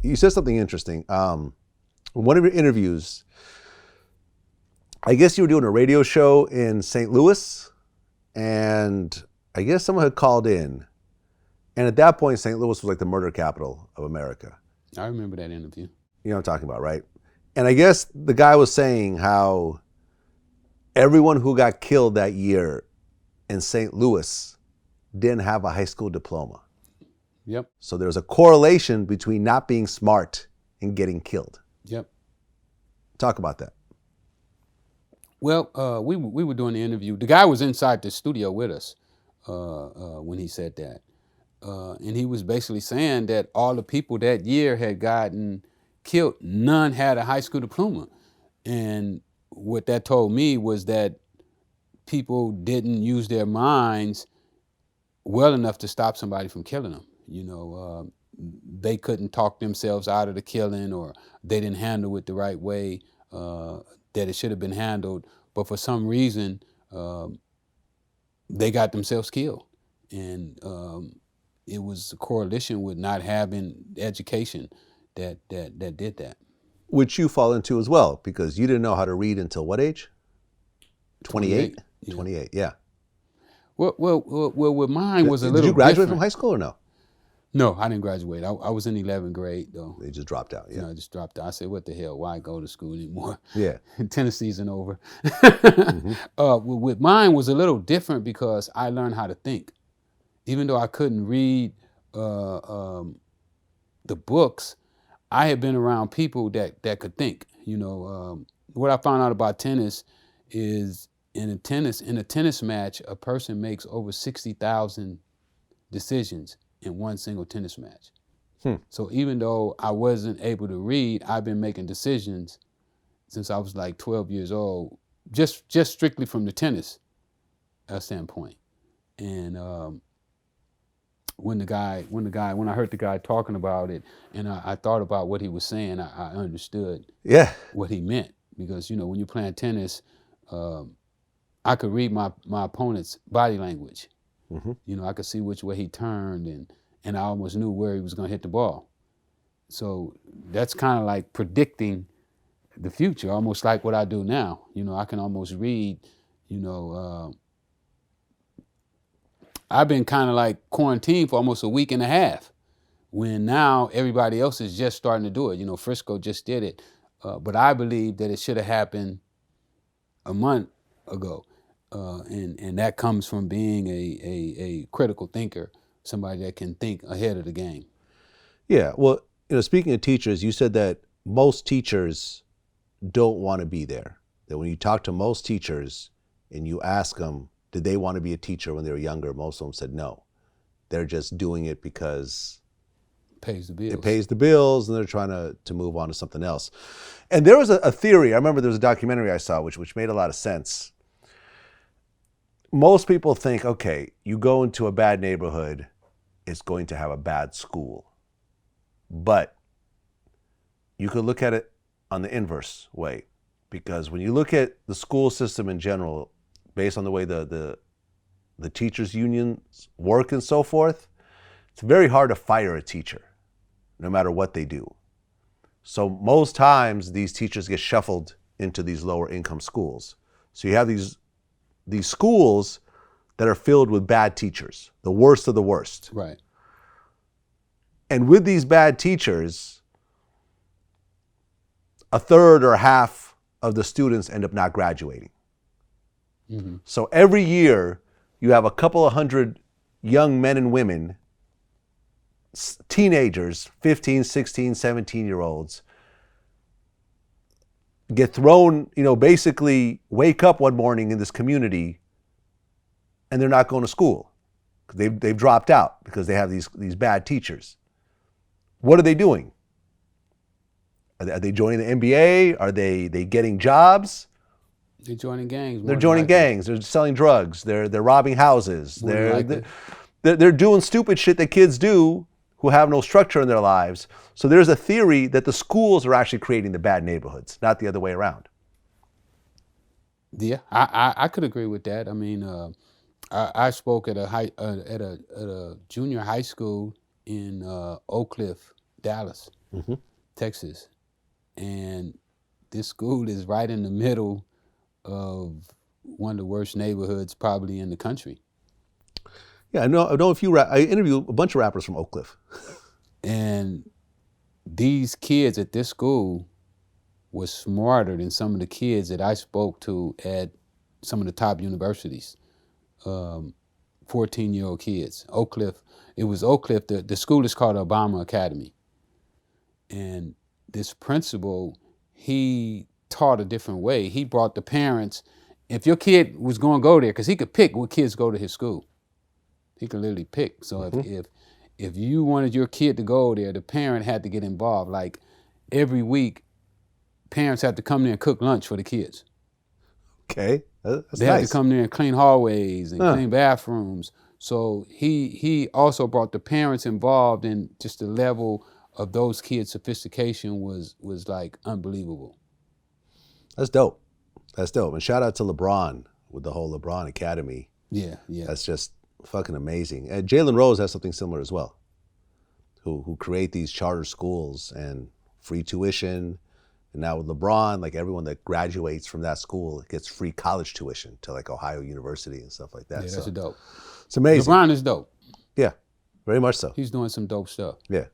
you said something interesting. In one of your interviews, I guess you were doing a radio show in St. Louis, and I guess someone had called in. And at that point, St. Louis was like the murder capital of America. I remember that interview. You know what I'm talking about, right? And I guess the guy was saying how everyone who got killed that year in St. Louis didn't have a high school diploma. Yep. So there's a correlation between not being smart and getting killed. Yep. Talk about that. Well, we were doing the interview. The guy was inside the studio with us when he said that. And he was basically saying that all the people that year had gotten killed, none had a high school diploma. And what that told me was that people didn't use their minds well enough to stop somebody from killing them. You know, they couldn't talk themselves out of the killing, or they didn't handle it the right way that it should have been handled. But for some reason, they got themselves killed. And it was a correlation with not having education that did that. Which you fall into as well, because you didn't know how to read until what age? 28? Yeah. 28, yeah. Well, with mine was a little Did you graduate different. from high school or no? No, I didn't graduate. I was in 11th grade, though. They just dropped out, yeah. I just dropped out. I said, what the hell? Why go to school anymore? Yeah. Tennis season over. Mm-hmm. With mine was a little different because I learned how to think. Even though I couldn't read the books, I had been around people that could think. You know, what I found out about tennis is in a tennis match, a person makes over 60,000 decisions in one single tennis match. So even though I wasn't able to read, I've been making decisions since I was like 12 years old, just strictly from the tennis standpoint. And when I heard the guy talking about it, and I thought about what he was saying, I understood what he meant. Because, you know, when you're playing tennis, I could read my opponent's body language. Mm-hmm. You know, I could see which way he turned, and I almost knew where he was going to hit the ball. So that's kind of like predicting the future, almost like what I do now. You know, I can almost read, you know, I've been kind of like quarantined for almost a week and a half, when now everybody else is just starting to do it. You know, Frisco just did it, but I believe that it should have happened a month ago, and that comes from being a critical thinker, somebody that can think ahead of the game. Yeah, well, you know, speaking of teachers, you said that most teachers don't want to be there. That when you talk to most teachers and you ask them, did they want to be a teacher when they were younger? Most of them said no. They're just doing it because pays the bills. It pays the bills, and they're trying to move on to something else. And there was a theory. I remember there was a documentary I saw which made a lot of sense. Most people think, okay, you go into a bad neighborhood, it's going to have a bad school. But you could look at it on the inverse way, because when you look at the school system in general, based on the way the teachers' unions work and so forth, it's very hard to fire a teacher, no matter what they do. So most times these teachers get shuffled into these lower income schools. So you have these schools that are filled with bad teachers, the worst of the worst. Right. And with these bad teachers, a third or half of the students end up not graduating. Mm-hmm. So every year you have a couple of hundred young men and women, teenagers, 15, 16, 17-year-olds, get thrown, you know, basically wake up one morning in this community and they're not going to school. They've dropped out because they have these bad teachers. What are they doing? Are they joining the NBA? Are they getting jobs? They're joining gangs. They're joining gangs. They're selling drugs. They're robbing houses. They're doing stupid shit that kids do who have no structure in their lives. So there's a theory that the schools are actually creating the bad neighborhoods, not the other way around. Yeah, I could agree with that. I mean, I spoke at a junior high school in Oak Cliff, Dallas, Mm-hmm. Texas, and this school is right in the middle of one of the worst neighborhoods probably in the country. Yeah, I know a few. I interviewed a bunch of rappers from Oak Cliff. And these kids at this school were smarter than some of the kids that I spoke to at some of the top universities. 14-year-old kids. Oak Cliff. It was Oak Cliff. The school is called Obama Academy. And this principal, he taught a different way. He brought the parents. If your kid was going to go there, because he could pick what kids go to his school. He could literally pick. So if you wanted your kid to go there, the parent had to get involved. Like every week, parents had to come there and cook lunch for the kids. Okay, that's They nice. had to come there and clean hallways and clean bathrooms. So he also brought the parents involved, in just the level of those kids' sophistication was like unbelievable. That's dope. That's dope. And shout out to LeBron with the whole LeBron Academy. Yeah, yeah. That's just fucking amazing. And Jalen Rose has something similar as well, who create these charter schools and free tuition. And now with LeBron, like everyone that graduates from that school gets free college tuition to like Ohio University and stuff like that. Yeah, that's dope. It's amazing. LeBron is dope. Yeah, very much so. He's doing some dope stuff. Yeah.